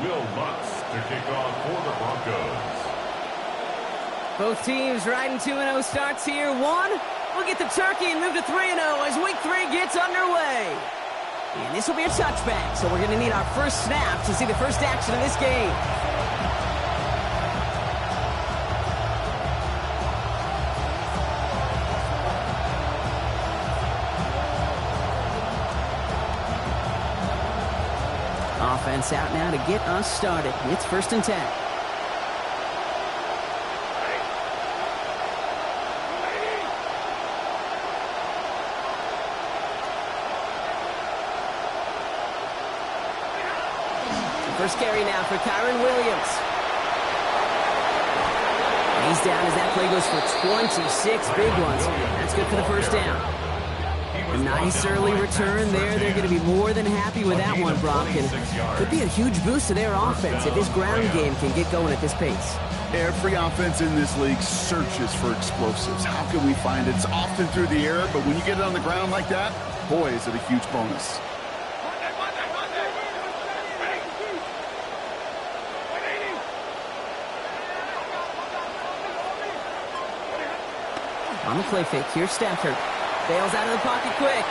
Will Lutz to kick off for the Broncos. Both teams riding 2-0 starts here. One, we'll get the turkey and move to 3-0 as week 3 gets underway. And this will be a touchback, so we're going to need our first snap to see the first action of this game. Offense out now to get us started. It's 1st and 10. First carry now for Kyron Williams. He's down as that play goes for 26 big ones. That's good for the first down. A nice early return there. They're going to be more than happy with that one, Brock. And could be a huge boost to their offense if this ground game can get going at this pace. Every offense in this league searches for explosives. How can we find it? It's often through the air, but when you get it on the ground like that, boy, is it a huge bonus. On the play fake, here's Stafford. Bails out of the pocket quick.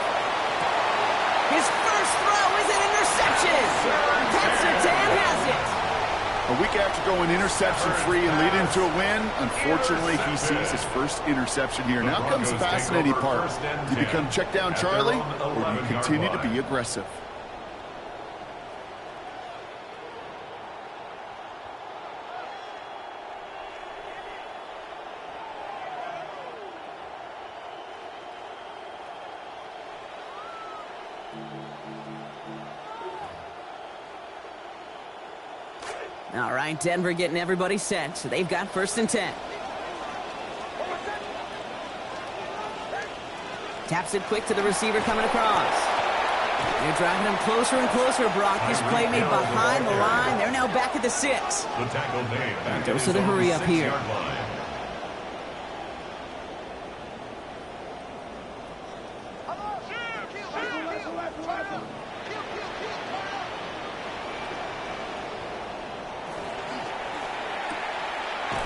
His first throw is an interception. Pat Surtain has it. A week after going interception-free and leading to a win, unfortunately, he sees his first interception here. Now comes the fascinating part. Do you become check down Charlie, or do you continue to be aggressive? All right, Denver getting everybody set, so they've got 1st and 10. Taps it quick to the receiver coming across. They're driving him closer and closer, Brock. This play made behind the line. They're now back at the 6. The tackle made back Dose of the hurry up here.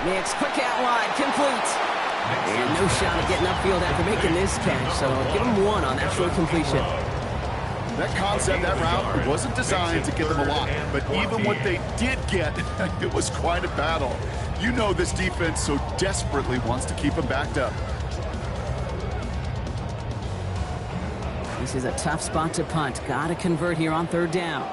Nix, quick out wide, complete. And no shot of getting upfield after making this catch, so give him 1 on that short completion. That concept, that route, wasn't designed to get them a lot, but even what they did get, it was quite a battle. You know this defense so desperately wants to keep them backed up. This is a tough spot to punt. Got to convert here on 3rd down.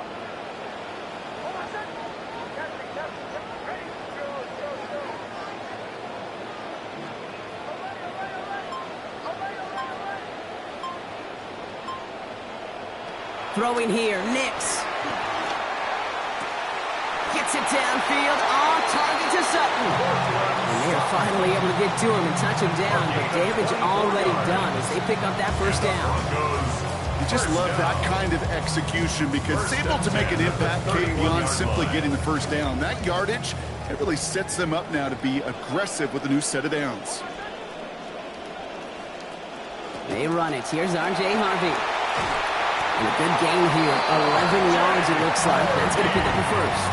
Throwing here, Nix. Gets it downfield, on target to Sutton. And they are finally able to get to him and touch him down, but damage already done as they pick up that 1st down. You just love that kind of execution because it's able to make an impact, Kate, beyond simply getting the 1st down. That yardage, it really sets them up now to be aggressive with a new set of downs. They run it. Here's R.J. Harvey. And a good gain here. 11 yards, it looks like. That's going to pick up the 1st.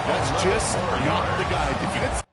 That's just not the guy. Defense.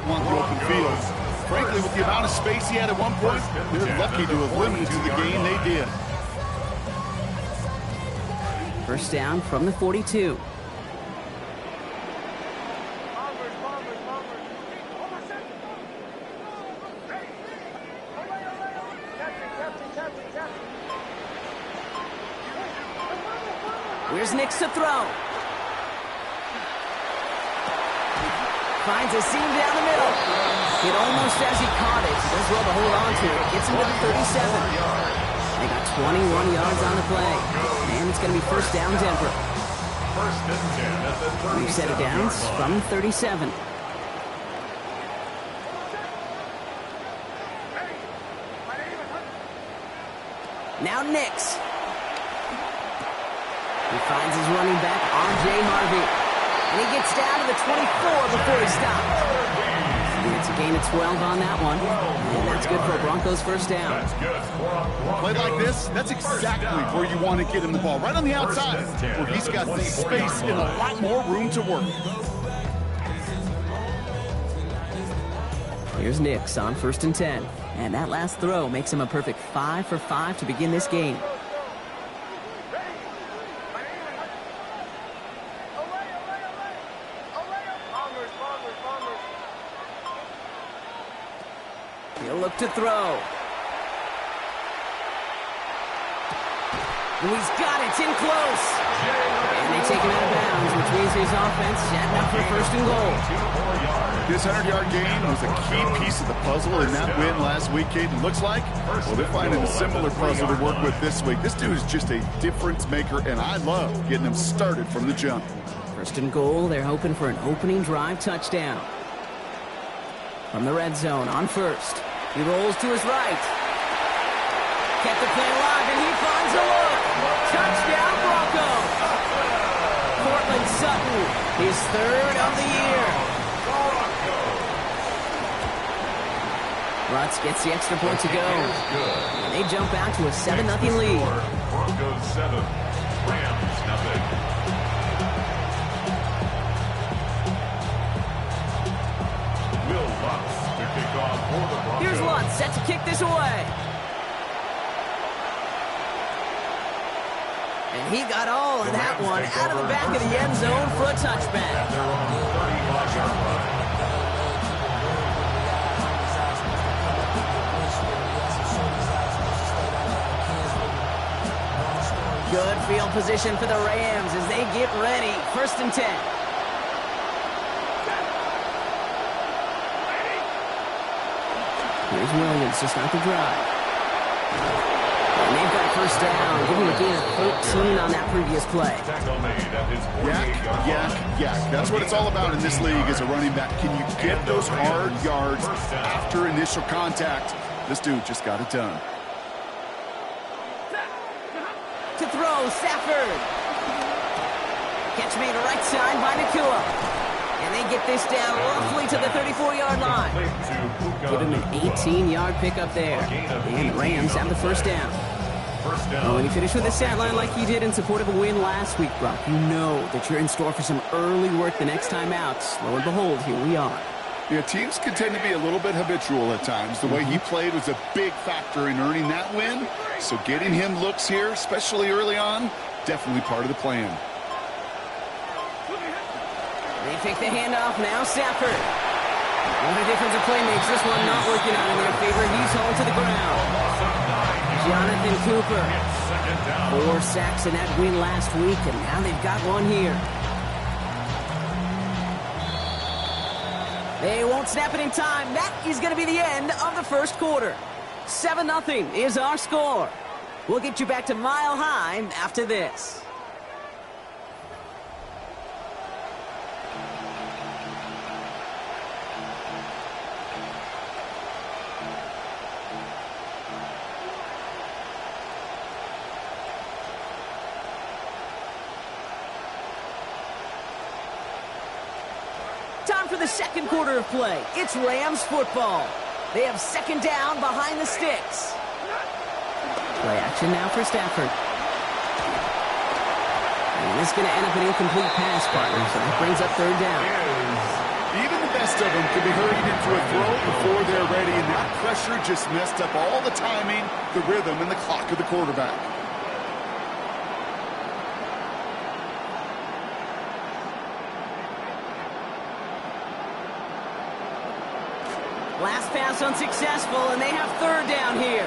On the open field. Frankly, with the amount of space he had at one point, they're lucky to have limited to the game they did. 1st down from the 42. Here's Nix to throw. Finds a seam down the middle. It almost as he caught it. He does well to hold on to it. Gets him to the 37. They got 21 yards on the play. And it's going to be first down Denver. First and 10 at the 37. We've set it down from 37. Now Nix. He finds his running back, R.J. Harvey. And he gets down to the 24 before he stops. And it's a gain of 12 on that one. And that's good for a Broncos first down. That's good for a Play like this, that's exactly where you want to get him the ball. Right on the outside, where he's got the space and a lot more room to work. Here's Nix on first and 10. And that last throw makes him a perfect 5 for 5 to begin this game. He'll look to throw. And he's got it. It's in close. And they take him out of bounds, which means his offense setting up for first and goal. This 100-yard gain was a key piece of the puzzle in that win last week, Caden. Looks like, well, they're finding a similar puzzle to work with this week. This dude is just a difference maker, and I love getting him started from the jump. First and goal, they're hoping for an opening drive touchdown. From the red zone on first. He rolls to his right. Kept the play alive, and he finds a look. Touchdown, Broncos. Cortland Sutton, his third of the year. Lutz gets the extra point to go. And they jump out to a 7-0 lead. Broncos 7, Rams nothing. Will Lutz to kick off for the Broncos. Here's Lutz set to kick this away. And he got all of that one out of the back of the end zone for a touchback. They're on the 35-yard line. Good field position for the Rams as they get ready. First and 10. Here's Williams to start the drive. And they've got first down. Give him a gain of 13 on that previous play. Tackle made at his 48-yard Yak, yak. That's what it's all about in this league as a running back. Can you get those hard yards after initial contact? This dude just got it done. To throw, Stafford. Catch made right side by Nakua. And they get this down roughly to the 34-yard line. Give him an 18-yard pickup there. And the Rams have the first down. When you finish with a stat line like you did in support of a win last week, Brock, you know that you're in store for some early work the next time out. Lo and behold, here we are. Yeah, teams can tend to be a little bit habitual at times. The way he played was a big factor in earning that win. So getting him looks here, especially early on, definitely part of the plan. They take the handoff now, Stafford. What a difference a play makes. This one not working out in their favor. He's hauled to the ground. Jonathan Cooper. 4 sacks in that win last week, and now they've got one here. They won't snap it in time. That is going to be the end of the first quarter. 7-0 is our score. We'll get you back to Mile High after this. Time for the second quarter of play. It's Rams football. They have second down behind the sticks. Play action now for Stafford. And this is going to end up an incomplete pass, partner, so that brings up third down. Even the best of them can be hurried into a throw before they're ready, and that pressure just messed up all the timing, the rhythm, and the clock of the quarterback. Last pass unsuccessful, and they have third down here.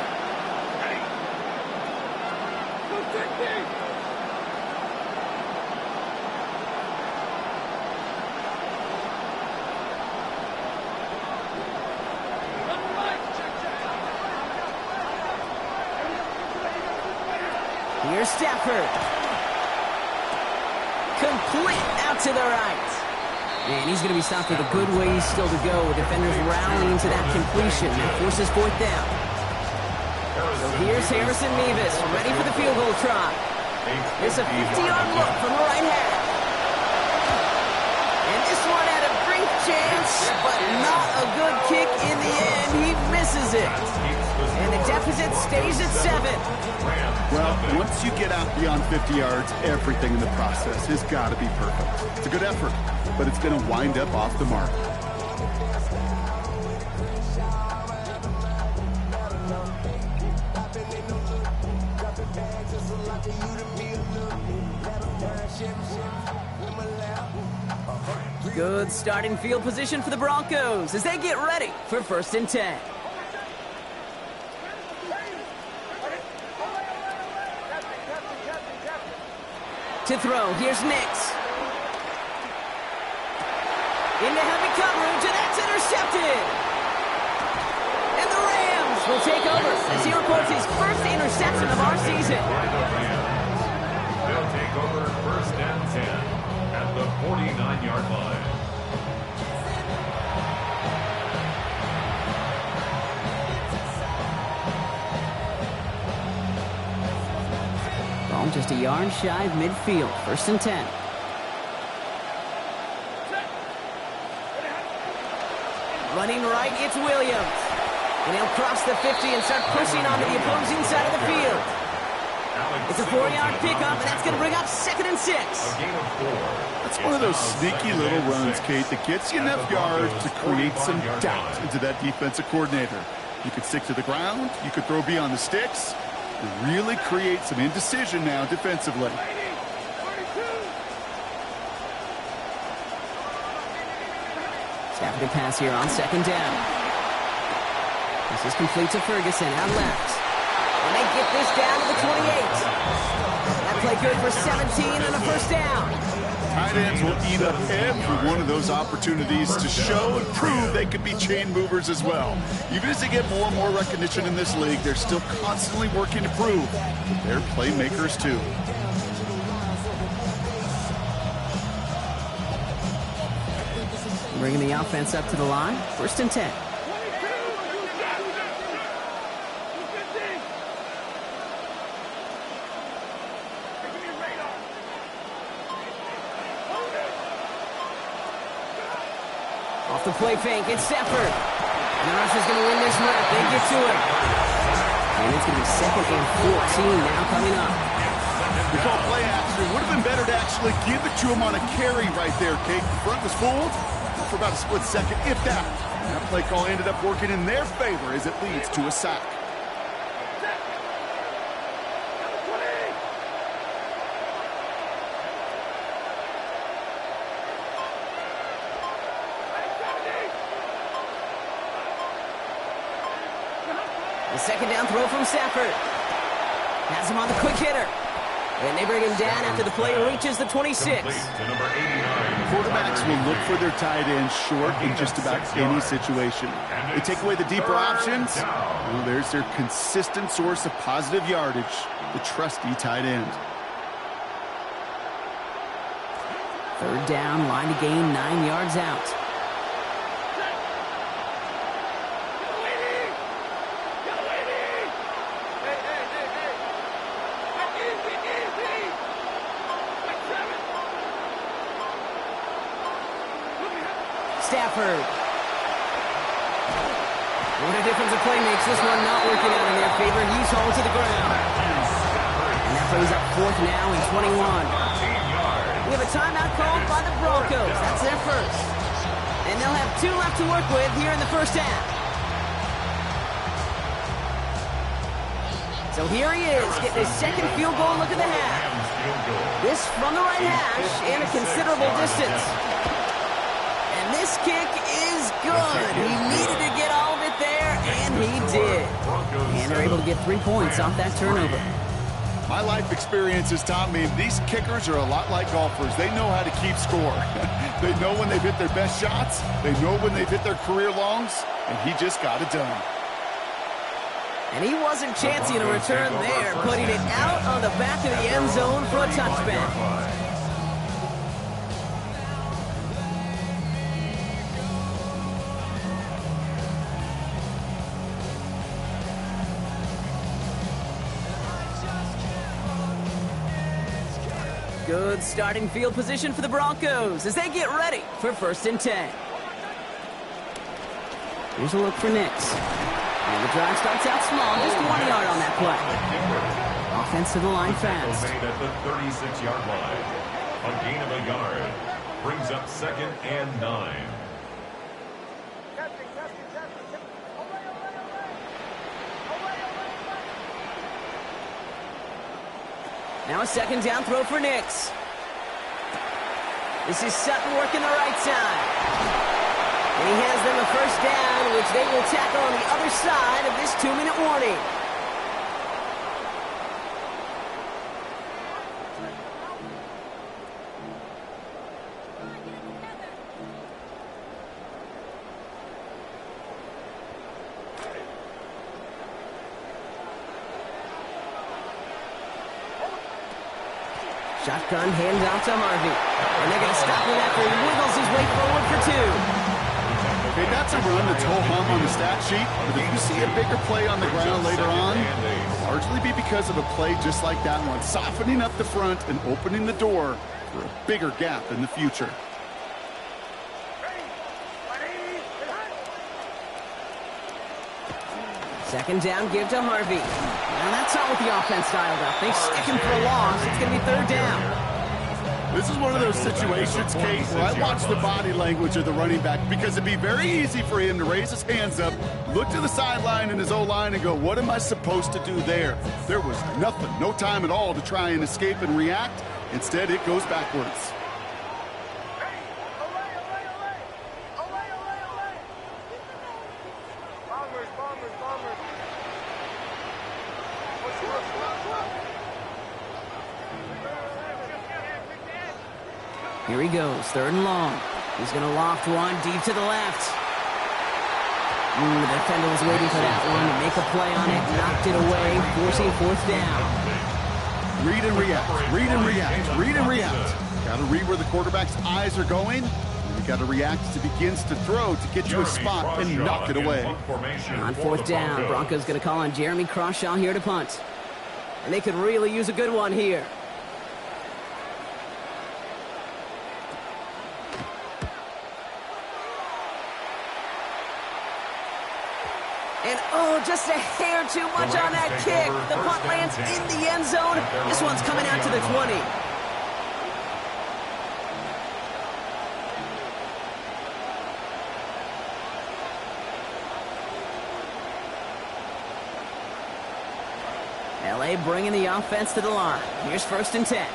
Here's Stafford. Complete out to the right. And he's going to be stopped with a good ways still to go, with defenders rallying to that completion. That forces fourth down. So here's Harrison Mevis, ready for the field goal try. It's a 50-yard look from the right half. And this one had a great chance, but not a good kick in the end. He misses it. And the deficit stays at 7. Well, once you get out beyond 50 yards, everything in the process has got to be perfect. It's a good effort, but it's going to wind up off the mark. Good starting field position for the Broncos as they get ready for 1st and 10. To throw, here's Nix. Into heavy coverage, and that's intercepted. And the Rams will take over as he records his first interception of our season. They'll take over 1st and 10 at the 49-yard line. Ball just a yard shy of midfield. 1st and 10. Running right, it's Williams. And he'll cross the 50 and start pushing onto the opposing side of the field. It's a 4-yard pickup, and that's going to bring up 2nd and 6. That's one of those sneaky little runs, Kate, that gets you enough yards to create some doubt into that defensive coordinator. You could stick to the ground, you could throw beyond the sticks, and really create some indecision now defensively. Stafford to pass here on 2nd down. This is complete to Ferguson out left. And they get this down to the 28. That play good for 17 and a 1st down. Tight ends will eat up every one of those opportunities to show and prove they could be chain movers as well. Even as they get more and more recognition in this league, they're still constantly working to prove that they're playmakers too. Bringing the offense up to the line. 1st and 10. Off the play fake, it's Stafford. And the Russians going to win this rep. They get to it. And it's going to be 2nd and 14 now coming up. We call play action. It would have been better to actually give it to him on a carry right there, Kate. The front was fooled for about a split second, if that. And that play call ended up working in their favor as it leads to a sack. The 2nd down throw from Stafford. Has him on the quick hitter. And they bring him down after the play reaches the 26. Quarterbacks will look for their tight ends short in just about any situation. They take away the deeper options. Well, there's their consistent source of positive yardage, the trusty tight end. 3rd down, line to gain 9 yards out. Stafford. What a difference a play makes. This one not working out in their favor. He's hauled to the ground. And that plays up 4th now and 21. We have a timeout called by the Broncos. That's their first. And they'll have 2 left to work with here in the 1st half. So here he is, getting his 2nd field goal look at the half. This from the right hash and a considerable distance. And this kick is good. He needed to get all of it there, and he did. And they're able to get 3 points off that turnover. My life experience has taught me these kickers are a lot like golfers. They know how to keep score. They know when they've hit their best shots. They know when they've hit their career longs, and he just got it done. And he wasn't chancing a return there, putting it out on the back of the end zone for a touchback. Good starting field position for the Broncos as they get ready for 1st and 10. Here's a look for Nix. And the drive starts out small, just 1 yard on that play. Offense to the line fast. Made at the 36-yard line. A gain of a yard brings up 2nd and 9. Now a 2nd down throw for Nix. This is Sutton working the right side. And he has them a 1st down, which they will tackle on the other side of this 2-minute warning. Shotgun handoff to Harvey. And they're going to stop him after he wiggles his way forward for 2. Okay, that's a run that's ho-hum on the stat sheet, but if you see a bigger play on the ground later on, it'll largely be because of a play just like that one, softening up the front and opening the door for a bigger gap in the future. Second down, give to Harvey. Now that's not what the offense dialed up. They stick him for a loss. It's going to be 3rd down. This is one of those situations, Kate, where I watch the body language of the running back because it'd be very easy for him to raise his hands up, look to the sideline in his O-line and go, what am I supposed to do there? There was nothing, no time at all to try and escape and react. Instead, it goes backwards. Here he goes, 3rd and long. He's going to loft one deep to the left. The defender was waiting for that one to make a play on it, knocked it away, forcing 4th down. Read and react, read and react, read and react. Got to read where the quarterback's eyes are going. You got to react as he begins to throw to get to a spot and knock it away. On 4th down, Broncos going to call on Jeremy Crawshaw here to punt. And they could really use a good one here. And oh, just a hair too much on that kick. The punt lands in the end zone. This one's coming out to the 20. LA bringing the offense to the line. Here's 1st and 10.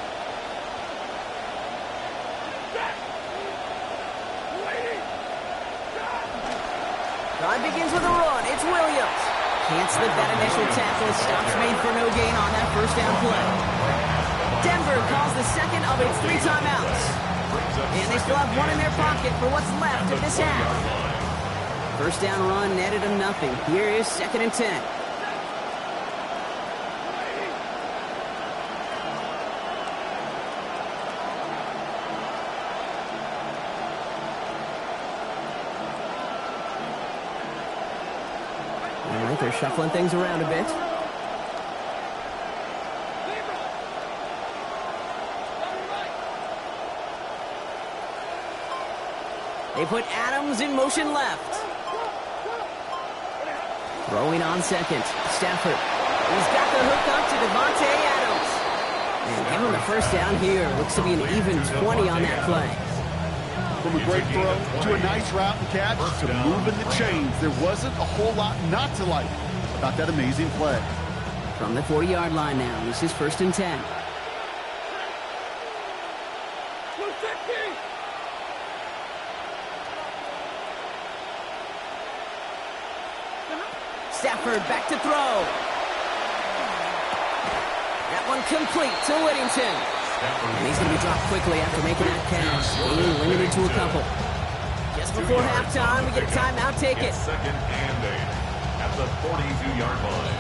Drive begins with a run. It's Williams. Can't slip that initial tackle. Stops made for no gain on that 1st down play. Denver calls the 2nd of its 3 timeouts. And they still have one in their pocket for what's left of this half. 1st down run netted them nothing. Here is 2nd and 10. They're shuffling things around a bit. They put Adams in motion left. Throwing on 2nd. Stafford. He's got the hook up to Devontae Adams. And give him the 1st down here. Looks to be an even 20 on that play. From a great throw to a nice route and catch to moving the chains. There wasn't a whole lot not to like about that amazing play. From the 40-yard line now, this is 1st and 10. Stafford back to throw. That one complete to Whittington. And he's going to be dropped quickly after making that catch. Being limited to a couple. Just before halftime, we get a timeout. Take it. Second and 8 at the 42-yard line.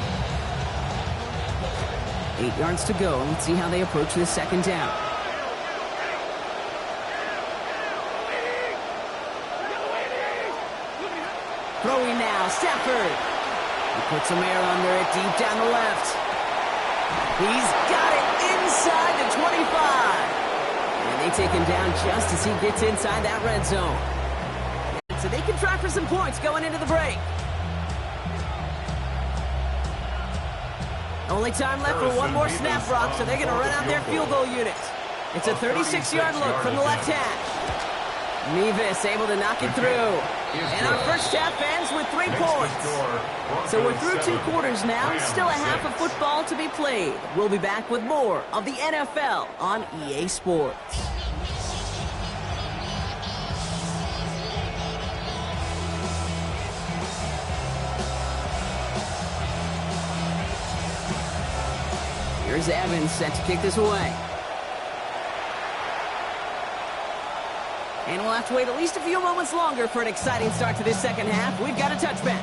8 yards to go. Let's see how they approach this second down. Throwing now, Stafford. He puts some air under it, deep down the left. He's got it inside the 25. And they take him down just as he gets inside that red zone. So they can try for some points going into the break. Only time left for one more snap, Brock, so they're going to run out their field goal unit. It's a 36-yard look from the left hash. Nevis able to knock it through. And our first half ends with 3 points. So we're through 2 quarters now. Still a half of football to be played. We'll be back with more of the NFL on EA Sports. Here's Evans set to kick this away. And we'll have to wait at least a few moments longer for an exciting start to this second half. We've got a touchback.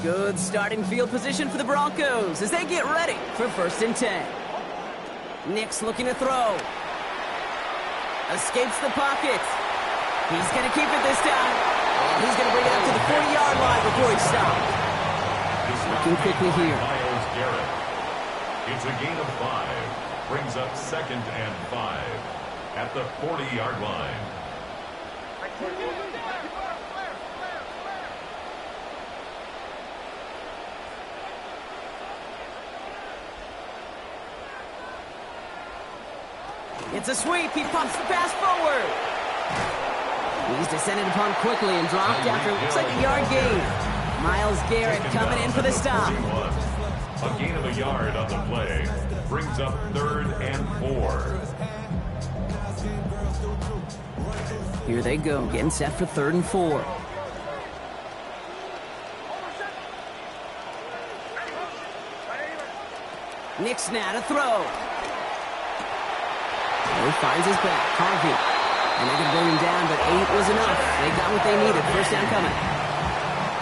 Good starting field position for the Broncos as they get ready for 1st and 10. Nick's looking to throw. Escapes the pocket. He's going to keep it this time. And he's going to bring it up to the 40-yard line before he stops. Looking quickly here. It's a gain of 5. Brings up 2nd and 5 at the 40-yard line. It's a sweep. He pumps the pass forward. He's descended upon quickly and dropped after it looks like a yard gain. Miles Garrett coming in for the stop. A gain of a yard on the play. Brings up 3rd and 4. Here they go, getting set for 3rd and 4. Nick's now to throw. He finds his back, Harvey. And they're going to bring him down, but 8 was enough. They got what they needed. First down coming.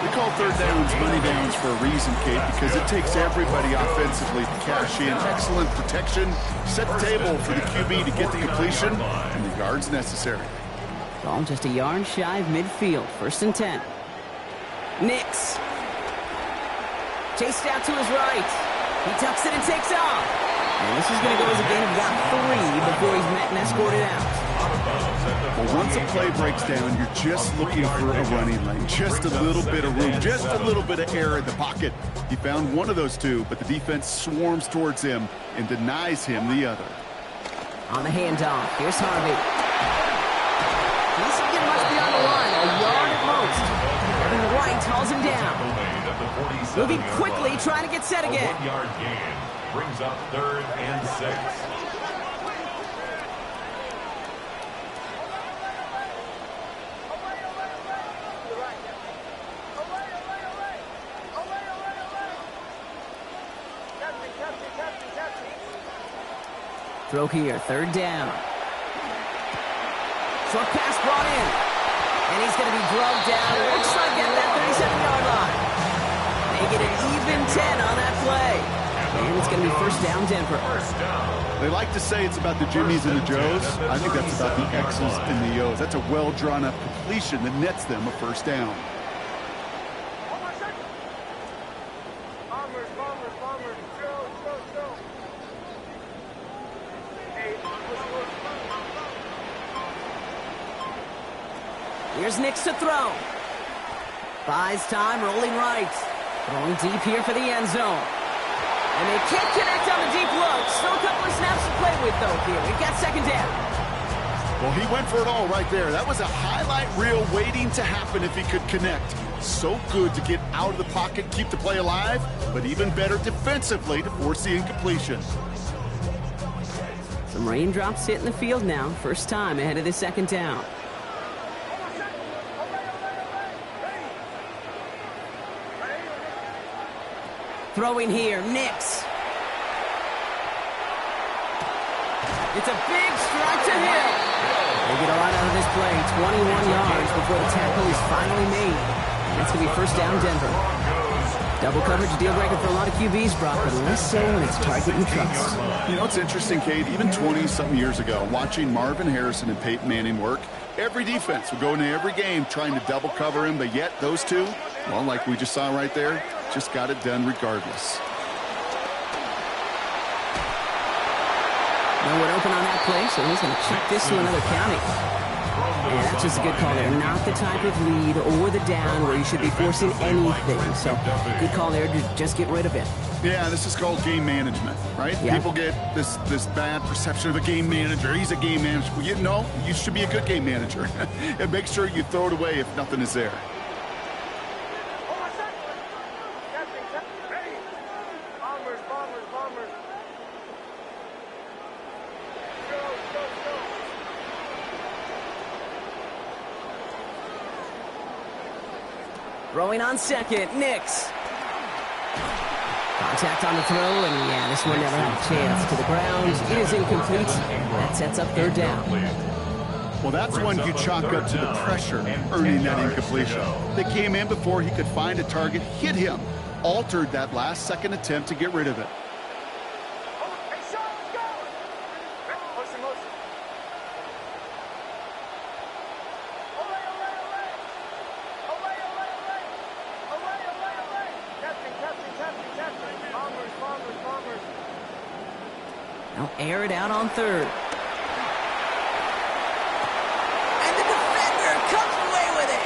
We call third downs money downs for a reason, Kate, because it takes everybody offensively to cash in. Excellent protection. Set the table for the QB to get the completion and the yards necessary. Ball just a yard shy of midfield. 1st and 10. Nix. Chased out to his right. He tucks it and takes off. And this is going to go as a gain of about 3 before he's met and escorted out. Well, once a play breaks down, you're just looking for a running lane. Just a little bit of room, just a little bit of air in the pocket. He found one of those 2, but the defense swarms towards him and denies him the other. On the handoff, here's Harvey. He doesn't get much beyond the line, a yard at most. Kevin White hauls him down. Moving quickly, trying to get set again. A 1-yard gain brings up 3rd and 6. Throw here, 3rd down. Short pass brought in. And he's going to be drugged down. Looks like at that 37-yard line. They get an even 10 on that play. And it's going to be 1st down, Denver. They like to say it's about the Jimmies and the Joes. I think that's about the X's and the O's. That's a well-drawn-up completion that nets them a 1st down. Here's Nix to throw. Buys time, rolling right. Throwing deep here for the end zone. And they can't connect on the deep look. Still a couple of snaps to play with, though, here. We've got 2nd down. Well, he went for it all right there. That was a highlight reel waiting to happen if he could connect. So good to get out of the pocket, keep the play alive, but even better defensively to force the incompletion. Some raindrops hitting the field now. First time ahead of the second down. Throwing here, Nix. It's a big strike to Hill. They get a lot out of this play. 21 yards before the tackle is finally made. That's going to be first down, Denver. Double coverage, deal breaker for a lot of QBs, Brock, but less so when it's target and trust. You know, it's interesting, Kate, even 20-something years ago, watching Marvin Harrison and Peyton Manning work, every defense would go into every game trying to double cover him, but yet those two, well, like we just saw right there, just got it done regardless. No one open on that play, so he's going to check this to another county. Yeah, that's just a good call there. Not the type of lead or the down where you should be forcing anything. So, good call there to just get rid of it. Yeah, this is called game management, right? Yeah. People get this bad perception of a game manager. He's a game manager. Well, you should be a good game manager. And make sure you throw it away if nothing is there. Throwing on second, Nix. Contact on the throw, and yeah, this one never had a chance. To the ground, it is incomplete. That sets up third down. Well, that's one you chalk up to the pressure earning that incompletion. They came in before he could find a target, hit him, altered that last-second attempt to get rid of it. Now air it out on third. And the defender comes away with it.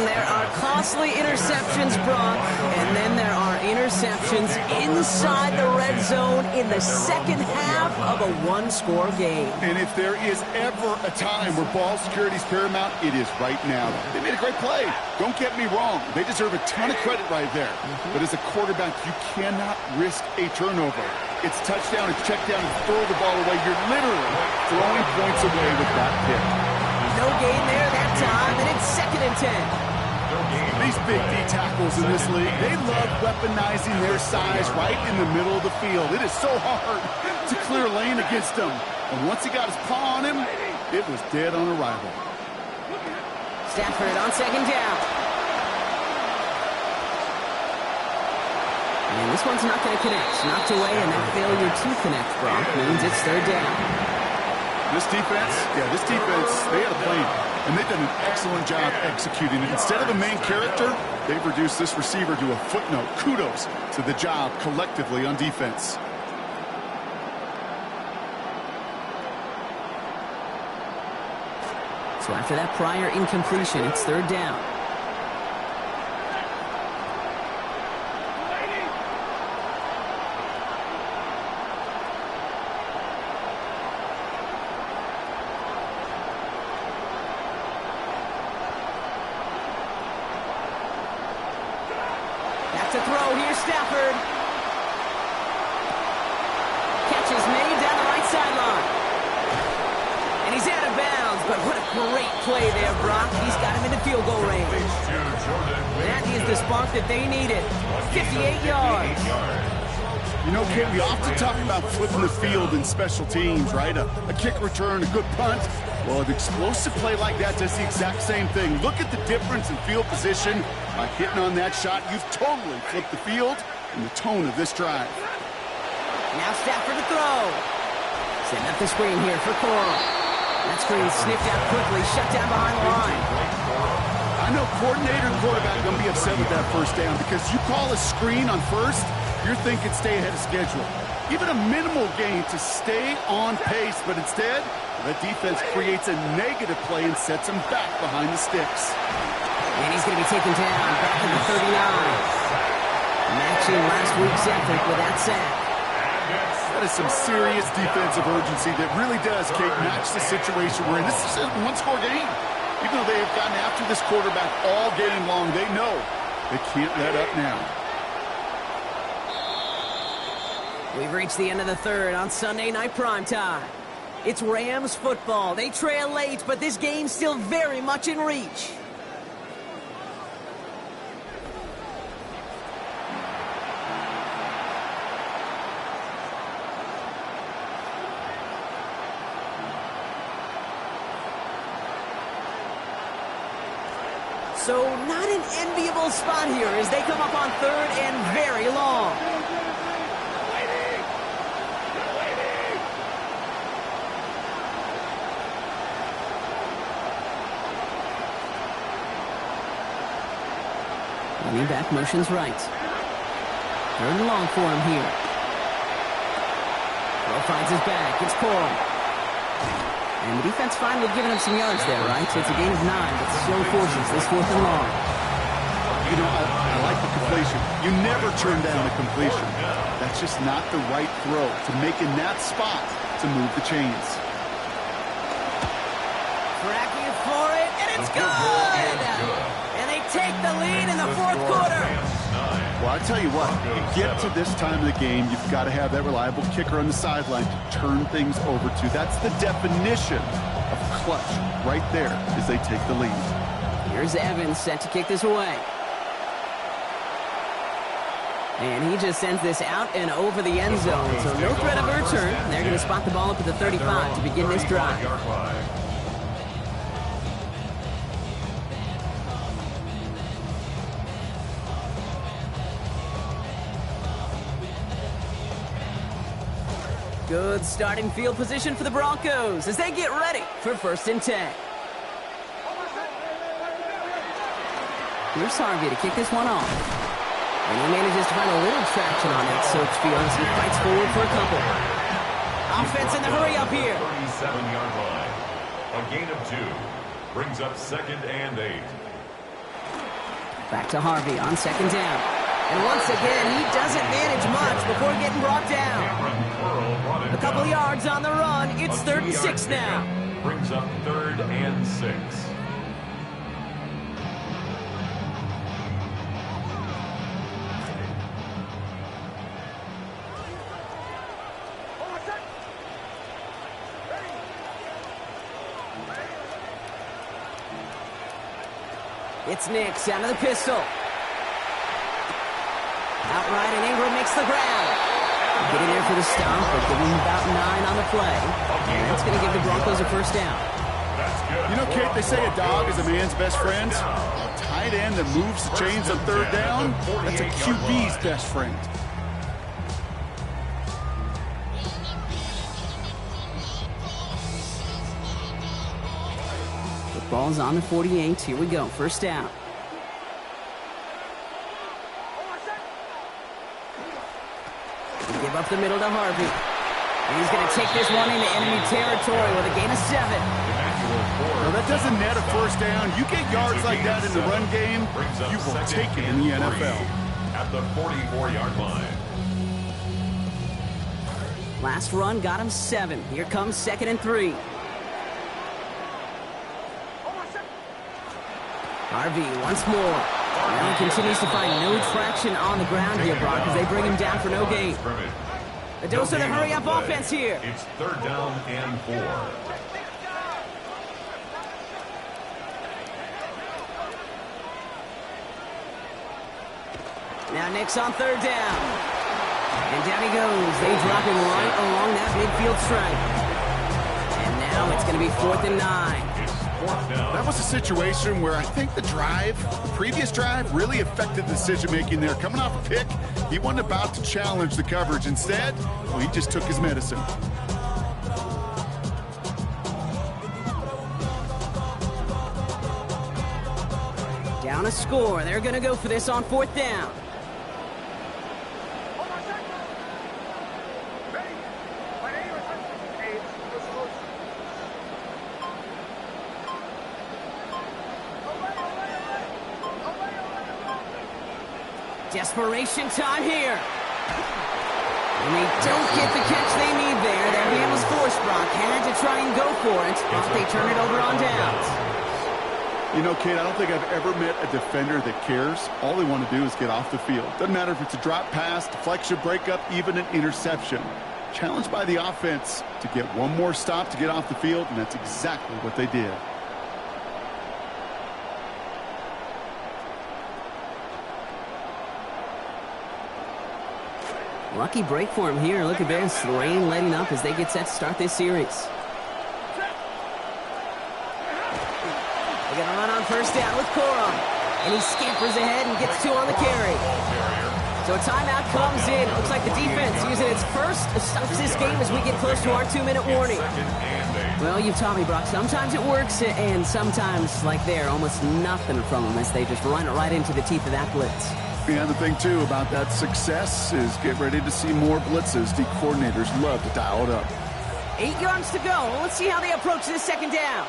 There are costly interceptions, Brock, and then there are interceptions inside the red zone in the second half of a one-score game. And if there is ever a time where ball security is paramount, it is right now. They made a great play. Don't get me wrong. They deserve a ton of credit right there. But as a quarterback, you cannot risk a turnover. It's touchdown, it's check down, and throw the ball away. You're literally throwing points away with that pick. No gain there that time, and it's 2nd and 10. These big D tackles in this league, they love weaponizing their size right in the middle of the field. It is so hard to clear lane against them. And once he got his paw on him, it was dead on arrival. Stafford on 2nd down. And this one's not going to connect. Knocked away, and that failure to connect, Brock, means it's 3rd down. This defense, they had a plan, and they've done an excellent job executing it. Instead of a main character, they've reduced this receiver to a footnote. Kudos to the job collectively on defense. So after that prior incompletion, it's 3rd down. To throw, here's Stafford. Catch is made down the right sideline. And he's out of bounds, but what a great play there, Brock. He's got him into field goal range. That is the spark that they needed. 58 yards. You know, Kit, we often talk about flipping the field in special teams, right? A kick return, a good punt. Well, an explosive play like that does the exact same thing. Look at the difference in field position. By hitting on that shot, you've totally flipped the field and the tone of this drive. Now Stafford to throw. Setting up the screen here for Coral. That screen sniffed out quickly, shut down behind the line. I know coordinator and quarterback are going to be upset with that first down because you call a screen on first, you're thinking stay ahead of schedule. Even a minimal gain to stay on pace, but instead, the defense creates a negative play and sets him back behind the sticks. And he's going to be taken down back at the 39. Matching last week's effort with that sack. That is some serious defensive urgency that really does, Kate, match the situation we're in. This is a one-score game. Even though they have gotten after this quarterback all game long, they know they can't let up now. We've reached the end of the third on Sunday Night Primetime. It's Rams football. They trail late, but this game's still very much in reach. So not an enviable spot here as they come up on third and very long. Running back motions right. Third and long for him here. Bro finds his back. It's Coral. And the defense finally giving him some yards there, right? So it's a gain of 9, but still forces this fourth and long. You know, I like the completion. You never turn down the completion. That's just not the right throw to make in that spot to move the chains. Tracking for it, and it's good! And they take the lead in the fourth quarter. Well, I tell you what, you get to this time of the game, you've got to have that reliable kicker on the sideline to turn things over to. That's the definition of clutch right there as they take the lead. Here's Evans set to kick this away. And he just sends this out and over the end zone. So no threat of a return. They're going to spot the ball up at the 35 to begin this drive. Good starting field position for the Broncos as they get ready for 1st and 10. Here's Harvey to kick this one off. And he manages to find a little traction on that soaked field as he fights forward for a couple. Offense in the hurry up here. 37-yard line. A gain of 2. Brings up 2nd and 8. Back to Harvey on 2nd down. And once again, he doesn't manage much before getting brought down. A couple yards on the run. It's 3rd and 6 now. Brings up 3rd and 6. It's Nix out of the pistol. Outright, and Ingram makes the ground. Getting there for the stop, but giving him about 9 on the play. And that's going to give the Broncos a 1st down. You know, Kate, they say a dog is a man's best friend. A tight end that moves the chains on 3rd down, that's a QB's best friend. The ball's on the 48. Here we go. 1st down. Give up the middle to Harvey. And he's going to take this one into enemy territory with a gain of 7. Well, that doesn't net a 1st down. You get yards like that in the run game, you will take it in the NFL. At the 44-yard line. Last run got him 7. Here comes 2nd and 3. Harvey once more. Now he continues to find no traction on the ground here, Brock, as they bring him down for no gain. A dose of the hurry-up offense here. It's 3rd down and 4. Now Nix on 3rd down. And down he goes. They drop him right along that midfield stripe. And now it's going to be 4th and 9. That was a situation where I think the previous drive, really affected the decision-making there. Coming off a pick, he wasn't about to challenge the coverage. Instead, well, he just took his medicine. Down a score. They're going to go for this on 4th down. Desperation time here. And they don't get the catch they need there. That man was forced, Brock. Had to try and go for it, but they turn it over on downs. You know, Kate, I don't think I've ever met a defender that cares. All they want to do is get off the field. Doesn't matter if it's a drop pass, deflection, breakup, even an interception. Challenged by the offense to get one more stop to get off the field, and that's exactly what they did. Lucky break for him here. Look at this. Rain letting up as they get set to start this series. They're going to run on first down with Corum. And he scampers ahead and gets 2 on the carry. So a timeout comes in. It looks like the defense using its first stops this game as we get close to our 2-minute warning. Well, you've taught me, Brock. Sometimes it works, and sometimes, like there, almost nothing from them as they just run it right into the teeth of that blitz. Yeah, the thing, too, about that success is get ready to see more blitzes. The coordinators love to dial it up. 8 yards to go. Well, let's see how they approach this second down.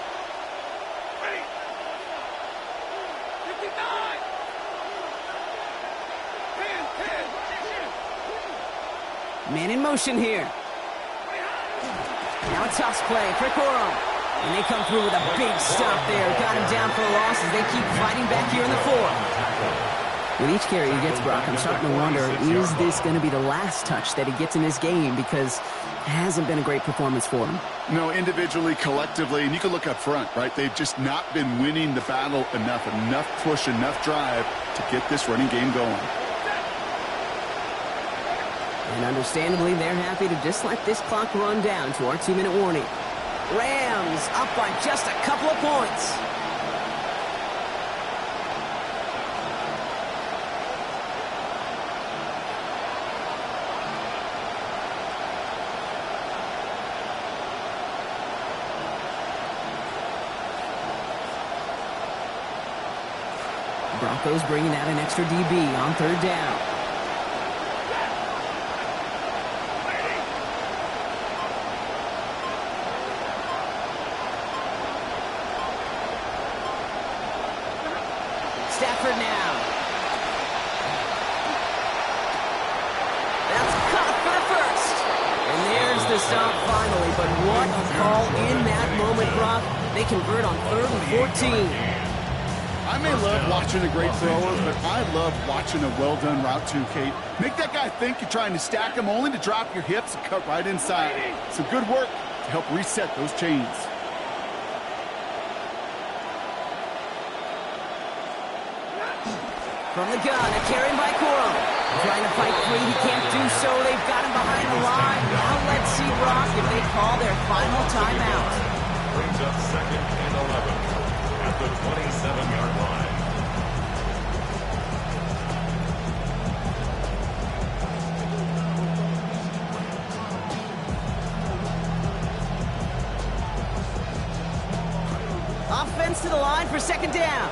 Man in motion here. Now a toss play for Corum. And they come through with a big stop there. Got him down for a loss as they keep fighting back here in the 4th. With each carry he gets, Brock, I'm starting to wonder, is this going to be the last touch that he gets in this game? Because it hasn't been a great performance for him. No, individually, collectively, and you can look up front, right? They've just not been winning the battle enough push, enough drive to get this running game going. And understandably, they're happy to just let this clock run down to our 2-minute warning. Rams up by just a couple of points. Broncos bringing out an extra DB on third down. Stafford now. That's caught for the first. And there's the stop finally. But what a call in that moment, Brock. They convert on 3rd and 14. I may love watching a great thrower, but I love watching a well-done route too, Kate. Make that guy think you're trying to stack him only to drop your hips and cut right inside. Some good work to help reset those chains. From the gun, a carry by Corum. Trying to fight free, he can't do so. They've got him behind the line. Now let's see, Brock, if they call their final timeout. Brings up 2nd and 11 at the 27-yard line. Offense to the line for second down.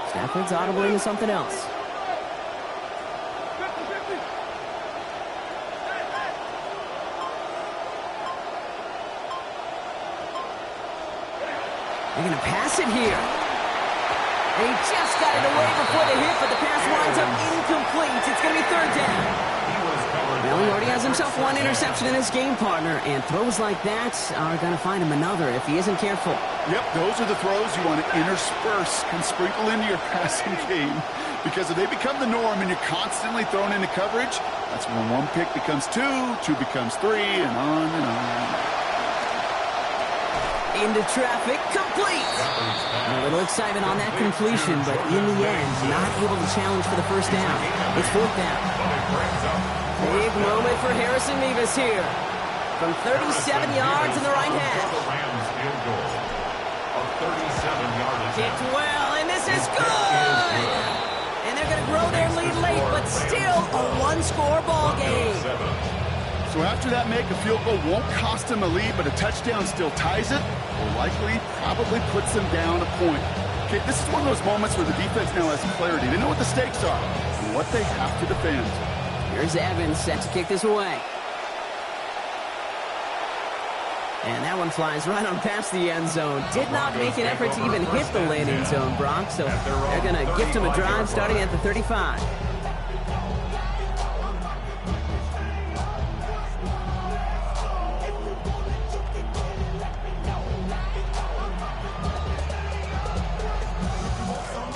Stafford's audible into something else. They're going to pass it here. They just got it away before the hit, but the pass winds up incomplete. It's going to be third down. Well, he already has himself one interception in this game, partner, and throws like that are going to find him another if he isn't careful. Yep, those are the throws you want to intersperse and sprinkle into your passing game. Because if they become the norm and you're constantly thrown into coverage, that's when one pick becomes 2, 2 becomes 3, and on and on. Into traffic, complete. A little excitement on that completion, but in the end, not able to challenge for the first down. It's fourth down. Big moment for Harrison Mevis here. From 37 yards in the right half. Kicked well, and this is good! And they're going to grow their lead late, but still a one-score ball game. So after that make, a field goal won't cost them a lead, but a touchdown still ties it, or likely probably puts them down a point. Okay, this is one of those moments where the defense now has clarity. They know what the stakes are and what they have to defend. Here's Evans set to kick this away. And that one flies right on past the end zone. Did not make an effort to even hit the landing zone, Brock. So they're going to gift him a drive starting at the 35.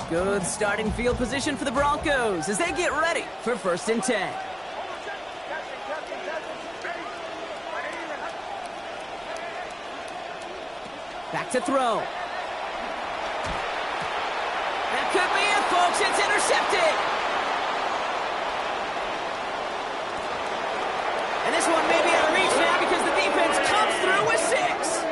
Good starting field position for the Broncos as they get ready for 1st and 10. Back to throw. That could be it, folks. It's intercepted. And this one may be out of reach now because the defense comes through with 6.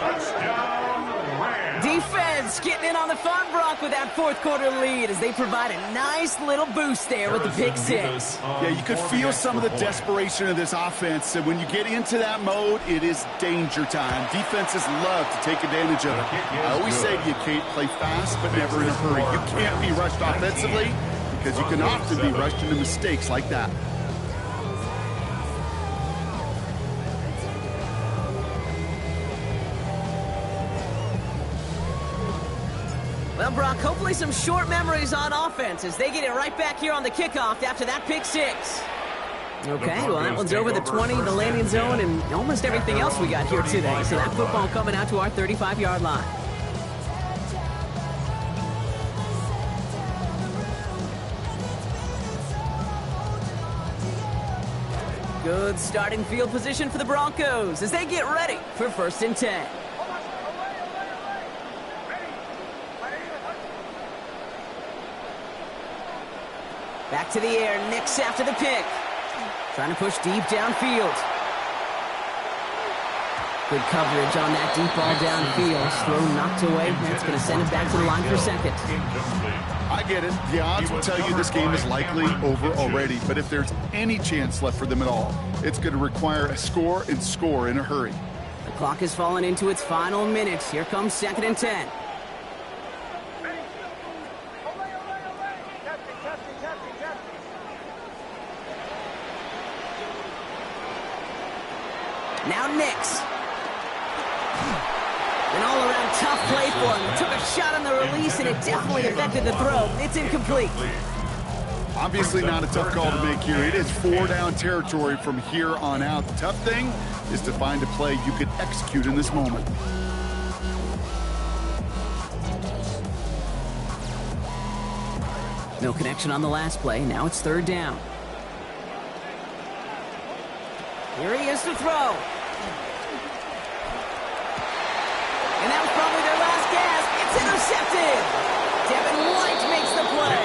Touchdown, Rams. Defense getting in on the fun, Brock, with that 4th quarter lead as they provide a nice little boost there with the pick 6. Yeah, you could feel some of the desperation of this offense. And when you get into that mode, it is danger time. Defenses love to take advantage of it. I always say to you, Kate, play fast but never in a hurry. You can't be rushed offensively because you can often be rushed into mistakes like that. Well, Brock, hopefully some short memories on offense as they get it right back here on the kickoff after that pick 6. Okay, well, that one's over the 20, the landing zone, and almost everything else we got here today. So that football coming out to our 35-yard line. Good starting field position for the Broncos as they get ready for 1st and 10. Back to the air, Nix after the pick. Trying to push deep downfield. Good coverage on that deep ball downfield. Throw knocked away. That's going to send it back to the line for 2nd. I get it. The odds will tell you this game is likely over already. But if there's any chance left for them at all, it's going to require a score and score in a hurry. The clock has fallen into its final minutes. Here comes 2nd and 10. Now Nix. An all-around tough play for him. Took a shot on the release, and it definitely affected the throw. It's incomplete. Obviously not a tough call to make here. It is 4-down territory from here on out. The tough thing is to find a play you could execute in this moment. No connection on the last play. Now it's 3rd down. Here he is to throw. And that was probably their last gasp. It's intercepted. Devin White makes the play.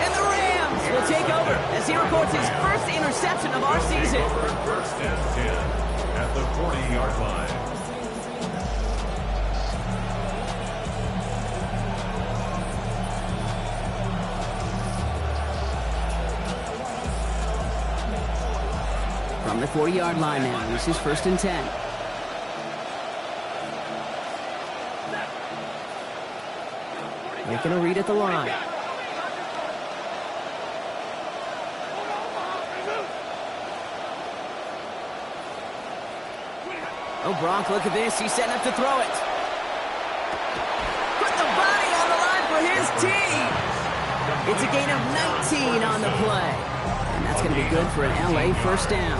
And the Rams will take over as he records his first interception of our season. 1st and 10 at the 40-yard line. From the 40-yard line now, this is 1st and 10. Making a read at the line. Oh, Brock, look at this. He's setting up to throw it. Put the body on the line for his team. It's a gain of 19 on the play. And that's going to be good for an LA 1st down.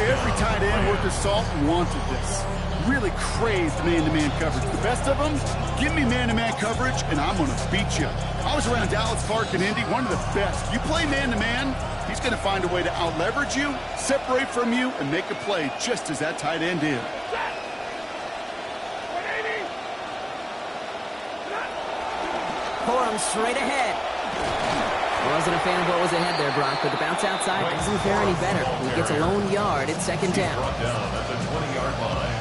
Every tight end worth his salt wanted this. Really craved man-to-man coverage. The best of them, give me man-to-man coverage, and I'm going to beat you. I was around Dallas Park and Indy, one of the best. You play man-to-man, he's going to find a way to out-leverage you, separate from you, and make a play just as that tight end did. Corum straight ahead. Wasn't a fan of what was ahead there, Brock, but the bounce outside doesn't fare any better. He gets a lone yard at 2nd down. Brought down at the 20-yard line.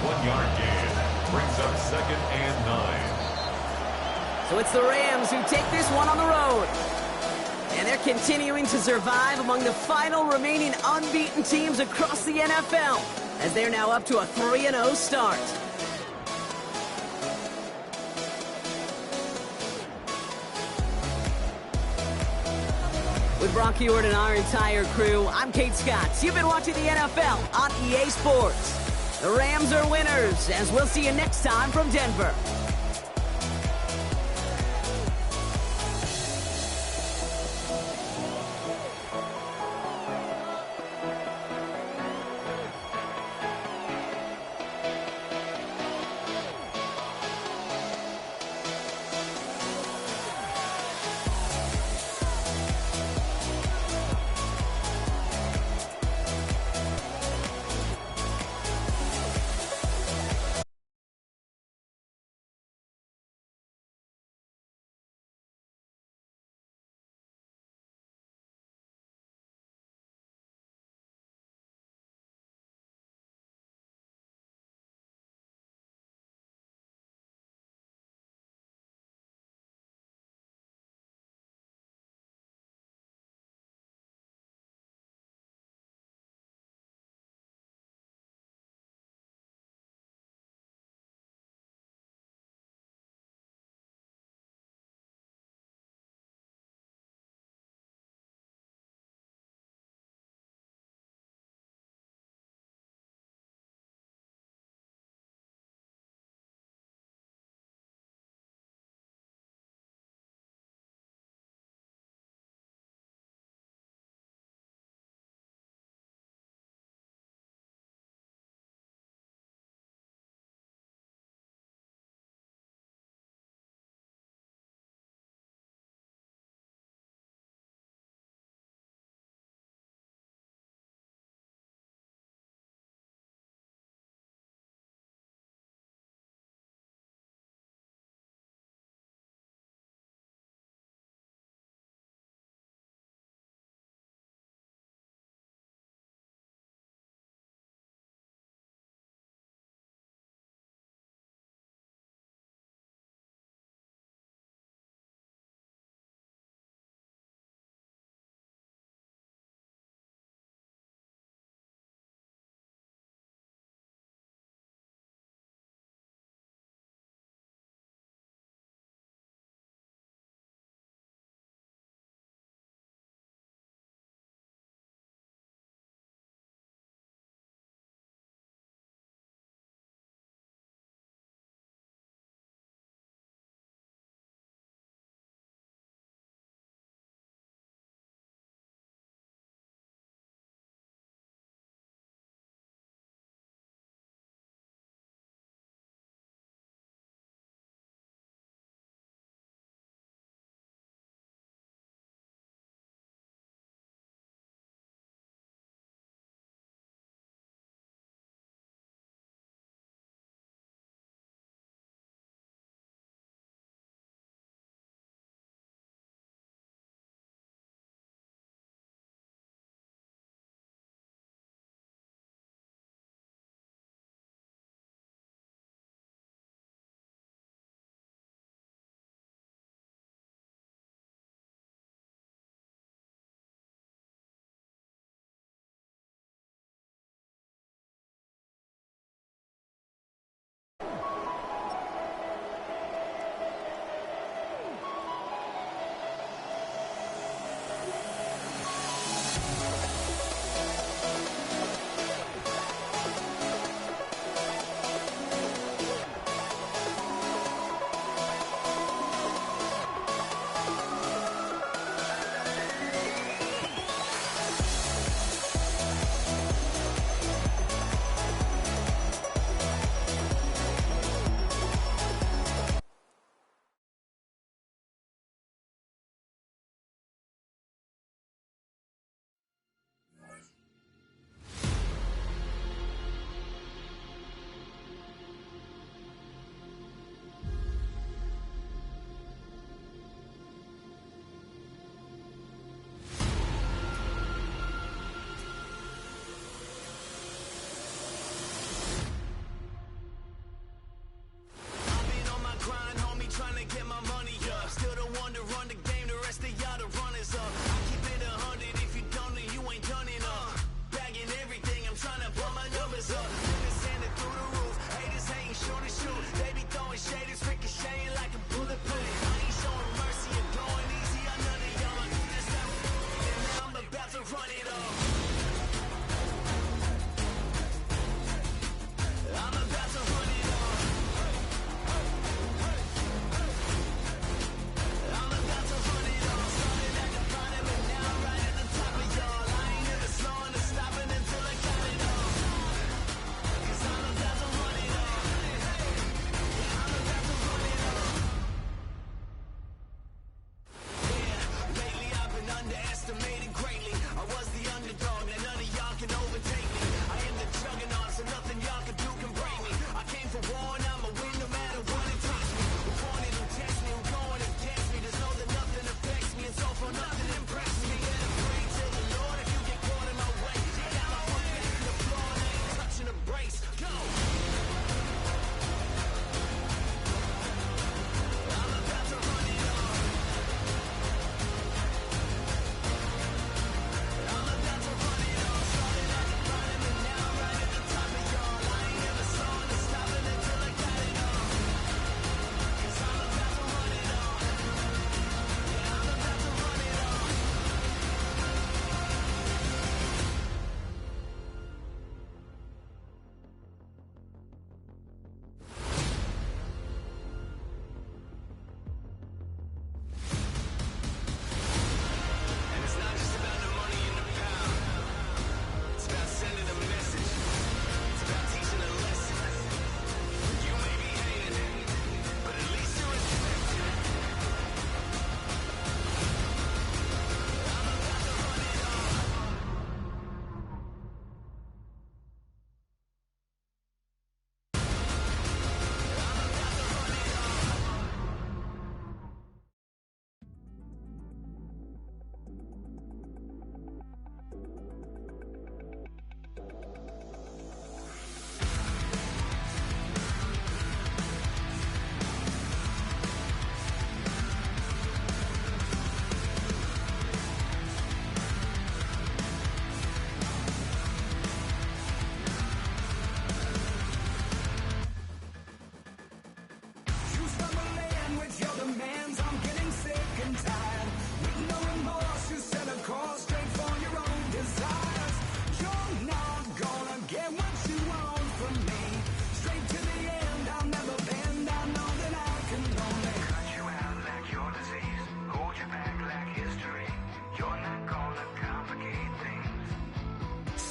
1-yard gain brings up 2nd and 9. So it's the Rams who take this one on the road. And they're continuing to survive among the final remaining unbeaten teams across the NFL as they're now up to a 3-0 start. With Brock Heward and our entire crew, I'm Kate Scott. You've been watching the NFL on EA Sports. The Rams are winners, as we'll see you next time from Denver.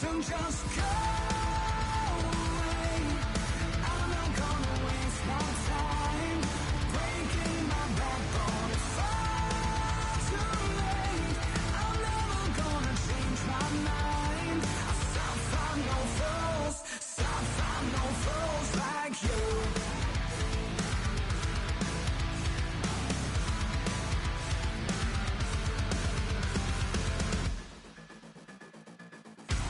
So just go away. I'm not gonna waste my time breaking my backbone. It's far too late. I'm never gonna change my mind. I'll find no fools, I'll find no fools like you.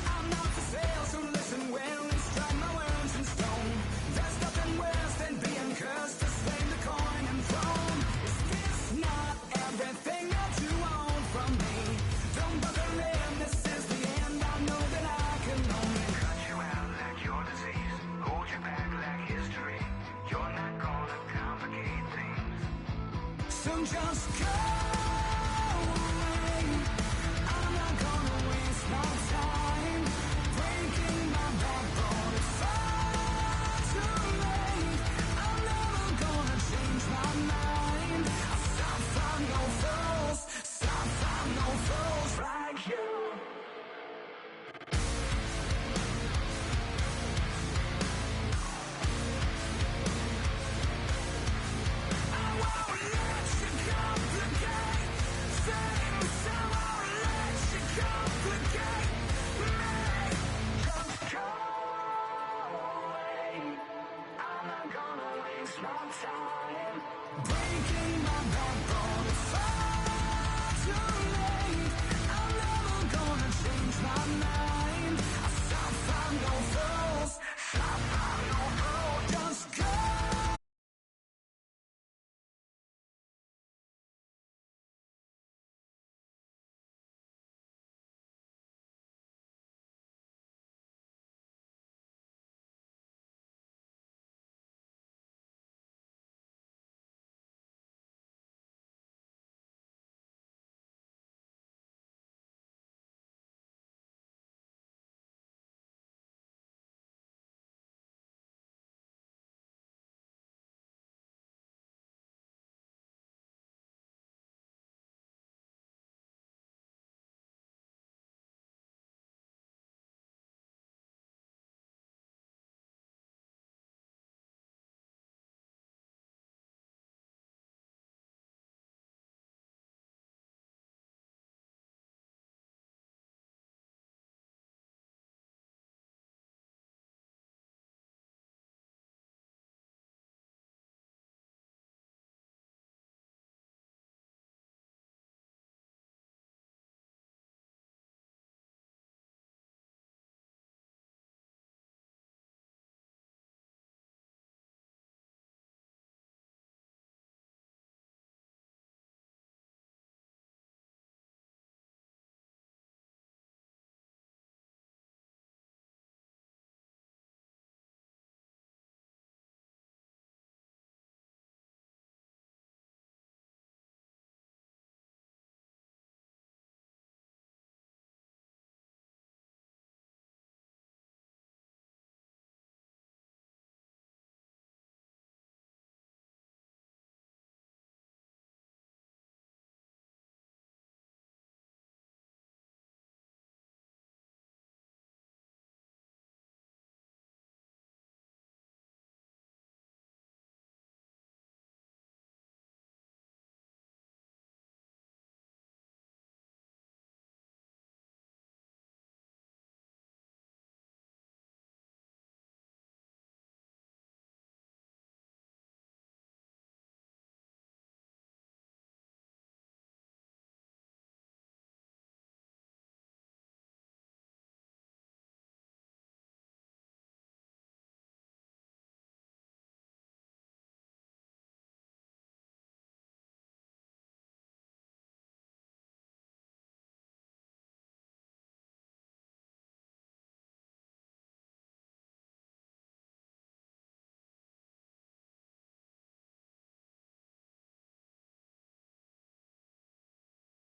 I'm not for sale, so listen well and strike my words in stone. There's nothing worse than being cursed to slay the coin and throne. Is this not everything that you want from me? Don't bother in, this is the end. I know that I can only cut you out like your disease, hold you back like history. You're not gonna complicate things. So just go